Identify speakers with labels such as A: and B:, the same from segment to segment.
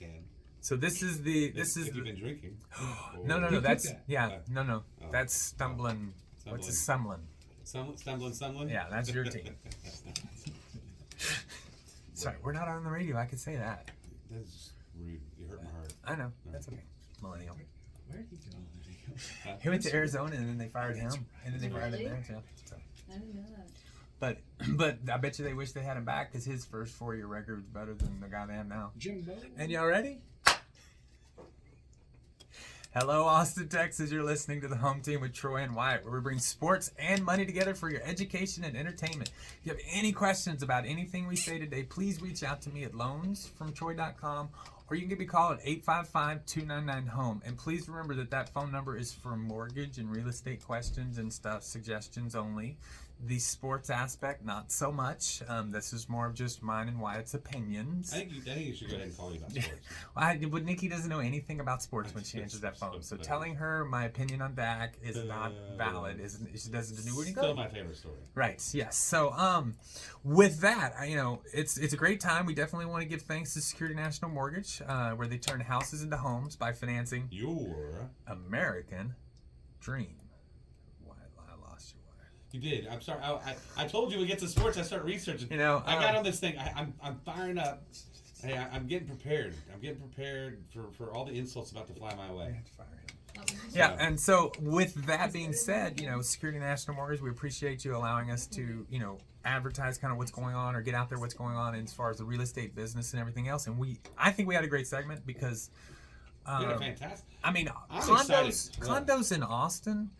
A: can.
B: So this is the
A: You've been drinking.
B: No. That's no.
A: Oh.
B: That's stumbling. What's a stumbling?
A: Stumbling.
B: Yeah, that's your team. Sorry, we're not on the radio. I could say that.
A: That's rude. You hurt my heart.
B: I know. That's okay. Millennial.
C: Where did he go?
B: He went to Arizona and then they fired him, and then they fired him
D: Really?
B: there too. So.
D: I didn't know that.
B: But I bet you they wish they had him back because his first 4-year record was better than the guy they have now.
C: Jimbo.
B: And y'all ready? Hello, Austin, Texas. You're listening to the Home Team with Troy and Wyatt, where we bring sports and money together for your education and entertainment. If you have any questions about anything we say today, please reach out to me at loansfromtroy.com, or you can give me a call at 855-299-HOME. And please remember that phone number is for mortgage and real estate questions and stuff, suggestions only. The sports aspect, not so much. This is more of just mine and Wyatt's opinions.
A: I think you should go ahead and call you about sports.
B: But Nikki doesn't know anything about sports when she answers that phone. So telling her my opinion on Dak is not valid. She doesn't do anything.
A: Still my favorite story.
B: Right. Yes. So with that, it's a great time. We definitely want to give thanks to Security National Mortgage, where they turn houses into homes by financing
A: your
B: American dream.
A: You did. I'm sorry. I told you we get to sports. I start researching. I got on this thing. I'm firing up. Hey, I'm getting prepared. I'm getting prepared for all the insults about to fly my way.
B: Yeah, and so with that being said, Security National Mortgage, we appreciate you allowing us to, advertise kind of what's going on or get out there what's going on as far as the real estate business and everything else. And I think we had a great segment because,
A: fantastic.
B: I mean,
A: I'm
B: condos in Austin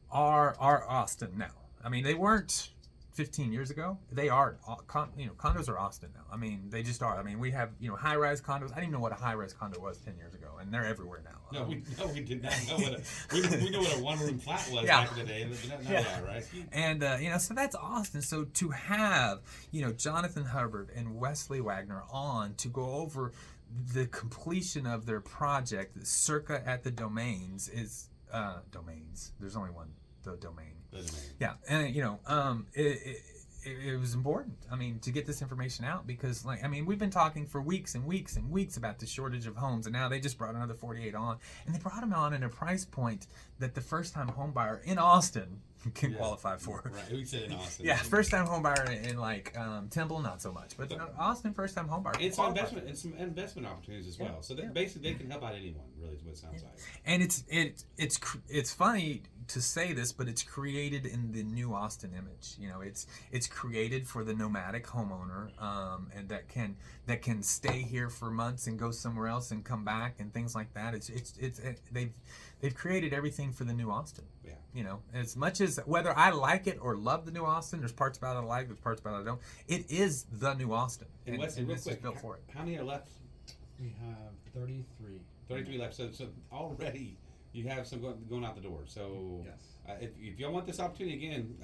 B: are Austin now. I mean, they weren't 15 years ago. They are, condos are Austin now. I mean, they just are. I mean, we have, high-rise condos. I didn't even know what a high-rise condo was 10 years ago, and they're everywhere now.
A: No, we did not know what we knew what a one-room flat was back in the day. Now we are, right?
B: And, so that's Austin. So to have, Jonathan Hubbard and Wesley Wagner on to go over the completion of their project, Circa at the Domains, is, Domains. There's only one, the domain. Yeah, and it was important. I mean, to get this information out because, we've been talking for weeks and weeks and weeks about the shortage of homes, and now they just brought another 48 on, and they brought them on at a price point that the first-time home buyer in Austin can qualify for.
A: Right, we said in Austin.
B: Yeah, first-time home buyer in Temple, not so much, but Austin first-time home buyer.
A: It's some investment opportunities as well. So basically, they can help out anyone. Really, is what it sounds like.
B: And it's funny to say this, but it's created in the new Austin image. It's created for the nomadic homeowner, and that can stay here for months and go somewhere else and come back and things like that. They've created everything for the new Austin.
A: Yeah.
B: As much as whether I like it or love the new Austin, there's parts about it I like, there's parts about it I don't. It is the new Austin,
A: and
B: this
A: real
B: is
A: quick,
B: built for it.
A: How many are left?
C: We have 33.
A: 33 left. So already you have some going out the door. So
C: yes.
A: If y'all want this opportunity again,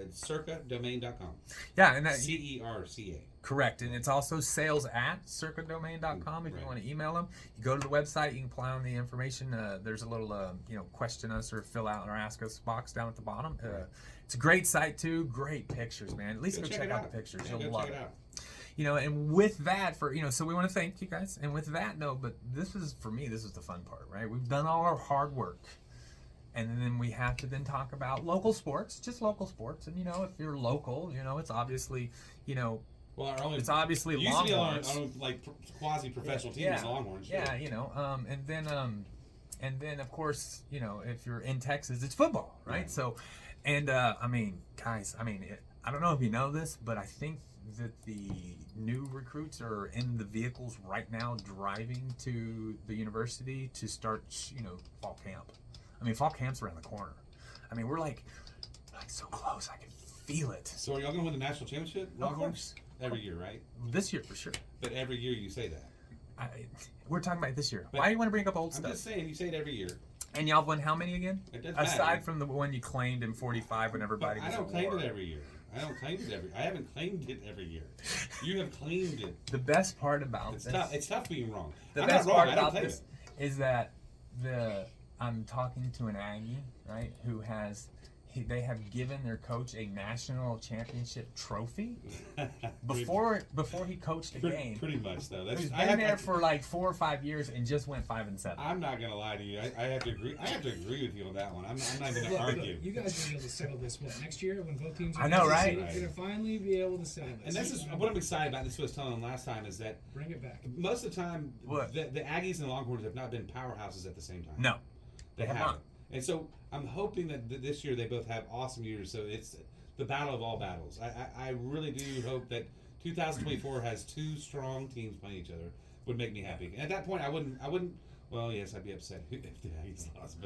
A: it's circadomain.com.
B: Yeah, and that
A: CERCA.
B: Correct, and it's also sales at circadomain.com if you want to email them. You go to the website, you can apply on the information. There's a little question us or fill out or ask us box down at the bottom. It's a great site too. Great pictures, man. At least go check out the pictures. You'll love it. And with that, so we want to thank you guys. And with that, but this is, for me, this is the fun part, right? We've done all our hard work. And then we have to then talk about local sports, just local sports. And, if you're local, it's obviously,
A: well,
B: it's obviously Longhorns.
A: Our own quasi-professional team is Longhorns.
B: Yeah, and then of course, if you're in Texas, it's football, right?
A: Right.
B: So, and guys, I don't know if you know this, but I think that the new recruits are in the vehicles right now driving to the university to start, fall camp. Fall camp's around the corner. We're like so close. I can feel it.
A: So are y'all going to win the national championship? Longhorns? Every year, right?
B: This year for sure.
A: But every year you say that.
B: We're talking about this year. Why do you want to bring up old stuff?
A: I'm just saying, you say it every year.
B: And y'all have won how many again?
A: It doesn't
B: Aside
A: matter.
B: from the one you claimed in 45 when everybody was
A: I don't
B: at
A: claim
B: war.
A: it every year. I haven't claimed it every year. You have claimed it.
B: The best part about
A: it's
B: this...
A: It's tough being wrong.
B: The best part about this is that I'm talking to an Aggie, right, who has they have given their coach a national championship trophy before he coached a game.
A: Pretty much, though.
B: He's been there for like 4 or 5 years and just went 5-7.
A: I'm not gonna lie to you. I have to agree. I have to agree with you on that one. I'm not even gonna argue.
C: Look, you guys are going to settle this next year when both teams are
B: I know, right?
C: You're going to finally be able to settle this.
A: And this is what I'm excited about. This is what I was telling them last time is that
C: bring it back.
A: most of the time, the Aggies and the Longhorns have not been powerhouses at the same time.
B: No,
A: they haven't. And so I'm hoping that this year they both have awesome years. So it's the battle of all battles. I really do hope that 2024 has 2 strong teams playing each other. Would make me happy. And at that point, I wouldn't. Well, yes, I'd be upset if the Aggies lost,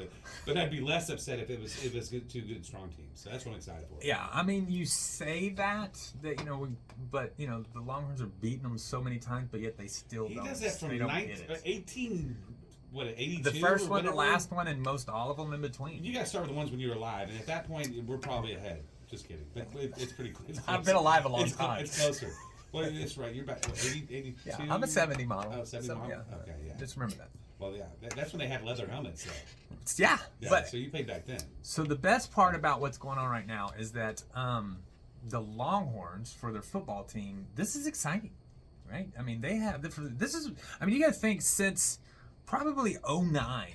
A: but I'd be less upset if it was 2 good strong teams. So that's what I'm excited for.
B: Yeah, I mean, you say that but the Longhorns are beating them so many times, but yet they still don't.
A: He does that from 18. What, 82?
B: The first one, the last one, and most all of them in between.
A: You got to start with the ones when you were alive, and at that point, we're probably ahead. Just kidding. But it's pretty close.
B: I've been alive a long time.
A: It's closer. Well, that's right. You're back, 82?
B: Yeah, I'm a 70 model.
A: Oh, 70 model?
B: Yeah.
A: Okay, yeah.
B: Just remember that.
A: Well, yeah. That's when they had leather helmets, though.
B: Yeah. But,
A: so you played back then.
B: So the best part about what's going on right now is that the Longhorns, for their football team, this is exciting, right? I mean, you got to think since probably 2009.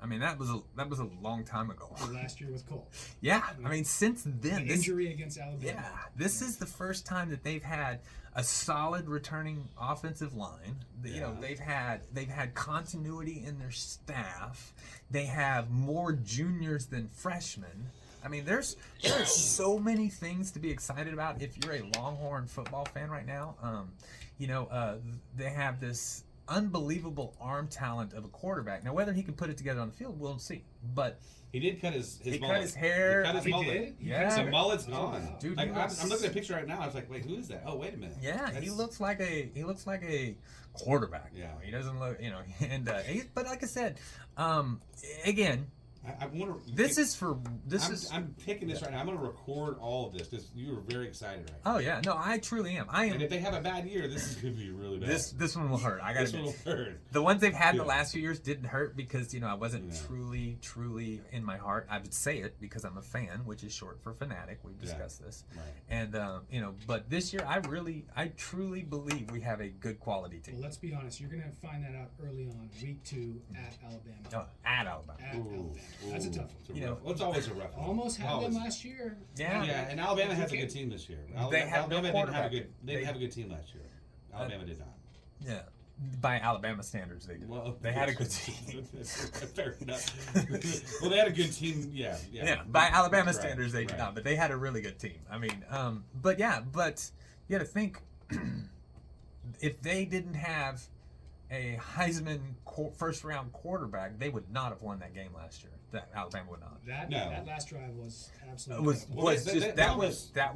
B: I mean, that was a long time ago.
C: Last year with Cole.
B: Yeah, I mean, since then,
C: the injury against Alabama.
B: Yeah, this is the first time that they've had a solid returning offensive line. They've had continuity in their staff. They have more juniors than freshmen. I mean, there are so many things to be excited about if you're a Longhorn football fan right now. They have this unbelievable arm talent of a quarterback. Now, whether he can put it together on the field, we'll see. But
A: he did cut his mullet.
B: Cut his hair.
A: He cut his mullet.
B: Yeah,
A: the mullet's gone.
B: Dude,
A: I'm looking at a picture right now. I was like, wait, who is that? Oh, wait a minute.
B: Yeah, he looks like a quarterback.
A: Yeah,
B: he doesn't look, and but like I said, again.
A: I wonder.
B: I'm
A: picking this right now. I'm going to record all of this because you were very excited right now.
B: Oh yeah, no, I truly am.
A: And if they have a bad year, this is going to be really bad.
B: This one will hurt.
A: This one will hurt.
B: The ones they've had the last few years didn't hurt because I wasn't truly in my heart. I would say it because I'm a fan, which is short for fanatic. We've discussed this,
A: right.
B: And but this year I truly believe we have a good quality team.
C: Well, let's be honest. You're going to find that out early on, week 2 at Alabama.
B: Oh, at Alabama.
C: At Alabama. That's a tough one.
A: It's always a rough one.
C: Almost had them last year.
B: Yeah,
A: and Alabama has a good team this year. Alabama didn't have a good team last year. Alabama did not.
B: Yeah. By Alabama standards, they did. Well, they had a good team.
A: Fair enough. Well, they had a good team. Yeah.
B: By Alabama standards, they did not, but they had a really good team. I mean, but you got to think if they didn't have a Heisman first-round quarterback, they would not have won that game last year. That Alabama would not.
C: That last drive was absolutely.
B: That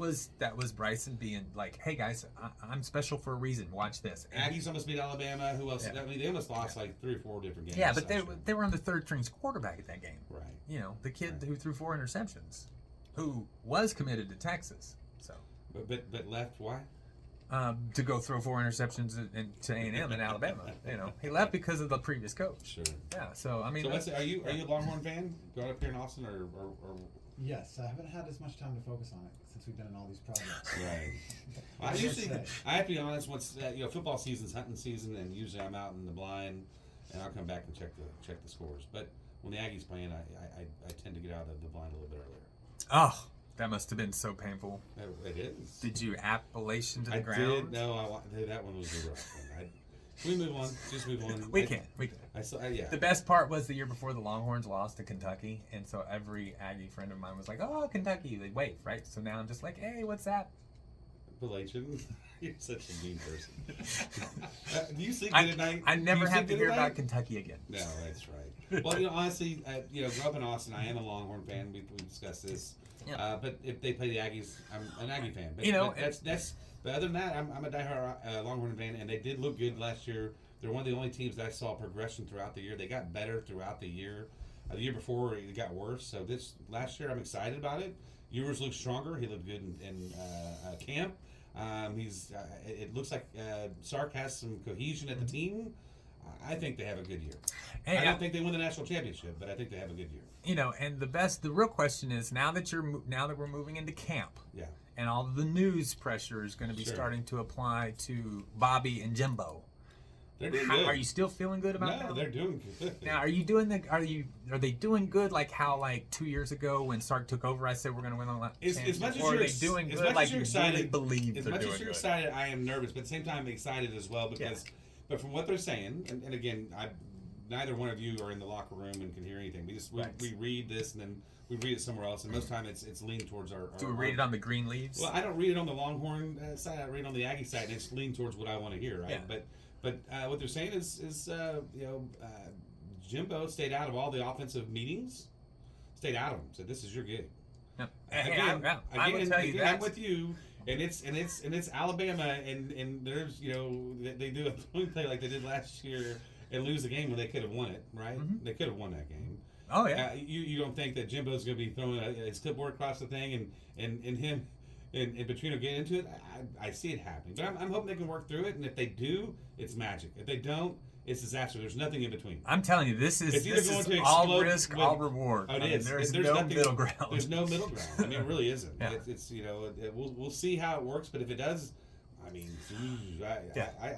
B: was Bryson being like, "Hey guys, I'm special for a reason. Watch this."
A: Aggies almost beat Alabama. Who else? I mean, they almost lost like 3 or 4 different games.
B: Yeah, but they were on the third-string quarterback at that game.
A: Right.
B: The kid who threw 4 interceptions, who was committed to Texas. So.
A: But left why?
B: To go throw 4 interceptions to A&M in Alabama. He left because of the previous coach.
A: Sure.
B: Yeah. So I mean.
A: So are you a Longhorn fan? Growing up here in Austin, or?
D: Yes, I haven't had as much time to focus on it since we've been in all these projects.
A: Right. I have to be honest. Once football season's hunting season, and usually I'm out in the blind, and I'll come back and check the scores. But when the Aggies playing, I tend to get out of the blind a little bit earlier.
B: Oh. That must have been so painful.
A: It is.
B: Did you Appalachian to the ground?
A: I did. No, that one was a rough one. We move on. Just move on.
B: We can.
A: Yeah.
B: The best part was the year before the Longhorns lost to Kentucky, and so every Aggie friend of mine was like, "Oh, Kentucky!" They wave, right? So now I'm just like, "Hey, what's that?"
A: Appalachian. You're such a mean person. Do you sleep good at night?
B: I never have to hear about Kentucky again.
A: No, that's right. Well, honestly, grew up in Austin. I am a Longhorn fan. We discussed this. Yeah. But if they play the Aggies, I'm an Aggie fan. But, that's. But other than that, I'm a diehard Longhorn fan, and they did look good last year. They're one of the only teams that I saw progression throughout the year. They got better throughout the year. The year before, it got worse. So last year, I'm excited about it. Ewers looked stronger. He looked good in camp. It looks like Sark has some cohesion at the team. I think they have a good year.
B: And
A: I don't think they win the national championship, but I think they have a good year.
B: You know, and the real question is now that we're moving into camp,
A: Yeah.
B: and all the news pressure is going to be starting to apply to Bobby and Jimbo.
A: They're doing good.
B: Are you still feeling good about that?
A: No, they're doing good.
B: Now, are they doing good like how like 2 years ago when Sark took over? I said we're going to win the championship.
A: As much as
B: or
A: you're
B: are they doing
A: as
B: good
A: much
B: like
A: as you're
B: you
A: excited,
B: really believe
A: as
B: they're
A: much
B: doing
A: as you're
B: good?
A: excited, I am nervous, but at the same time excited as well because. But from what they're saying, and again, neither one of you are in the locker room and can hear anything. We read this and then we read it somewhere else, and most time it's leaned towards our.
B: Do we read it on the green leaves?
A: Well, I don't read it on the Longhorn side. I read it on the Aggie side, and it's leaned towards what I want to hear, right?
B: Yeah.
A: But what they're saying is Jimbo stayed out of all the offensive meetings, stayed out of them. So this is your gig.
B: No.
A: Again,
B: I will tell you
A: I'm with you. And it's Alabama, and there's they do a throwing play like they did last year and lose the game when they could have won it, right?
B: Mm-hmm.
A: They could have won that game.
B: Oh yeah.
A: You don't think that Jimbo's going to be throwing his clipboard across the thing and him and Petrino get into it? I see it happening, but I'm hoping they can work through it. And if they do, it's magic. If they don't, it's disaster. There's nothing in between.
B: I'm telling you, this is all risk, all reward.
A: Oh, it is.
B: There's
A: no
B: nothing, middle ground.
A: There's no middle ground. I mean, it really isn't.
B: Yeah.
A: It's we'll see how it works, but if it does, I mean,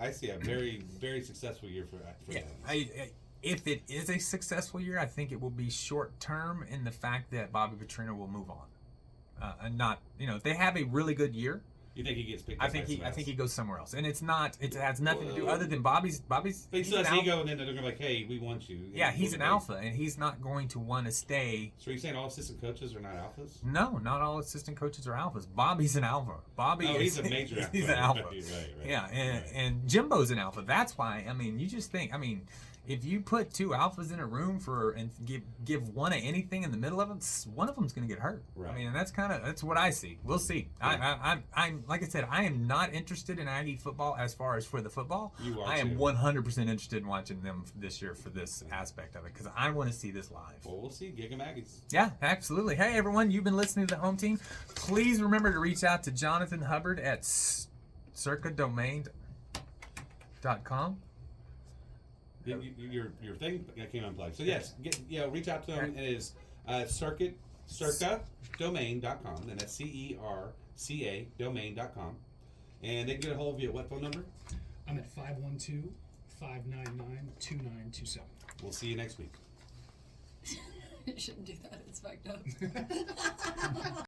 A: I see a very, very successful year for them.
B: If it is a successful year, I think it will be short term in the fact that Bobby Petrino will move on, and not if they have a really good year.
A: You think he gets picked up?
B: I think he goes somewhere else, and it's not. It has nothing to do other than Bobby's.
A: But he still has ego, and then they're gonna be like, "Hey, we want you."
B: Yeah, he's an alpha, and he's not going to want to stay.
A: So are you saying all assistant coaches are not alphas?
B: No, not all assistant coaches are alphas. Bobby's an alpha.
A: He's a major alpha.
B: He's an alpha.
A: Right.
B: Yeah, and Jimbo's an alpha. That's why. I mean, you just think. I mean, if you put two alphas in a room and give one of anything in the middle of them, one of them's going to get hurt.
A: Right.
B: I mean, and that's what I see. We'll see. Yeah. I'm like I said, I am not interested in Aggie football as far as for the football.
A: You are
B: I am
A: too.
B: 100% interested in watching them this year for this aspect of it because I want to see this live.
A: Well, we'll see. Gig 'em Aggies.
B: Yeah, absolutely. Hey, everyone, you've been listening to the home team. Please remember to reach out to Jonathan Hubbard at circadomain.com.
A: Your thing came unplugged. So yes, reach out to them. It is circadomain.com, and that's CERCA domain.com, and they can get a hold of you at what phone number?
C: I'm at 512-599-2927.
A: We'll see you next week.
E: You shouldn't do that. It's fucked up.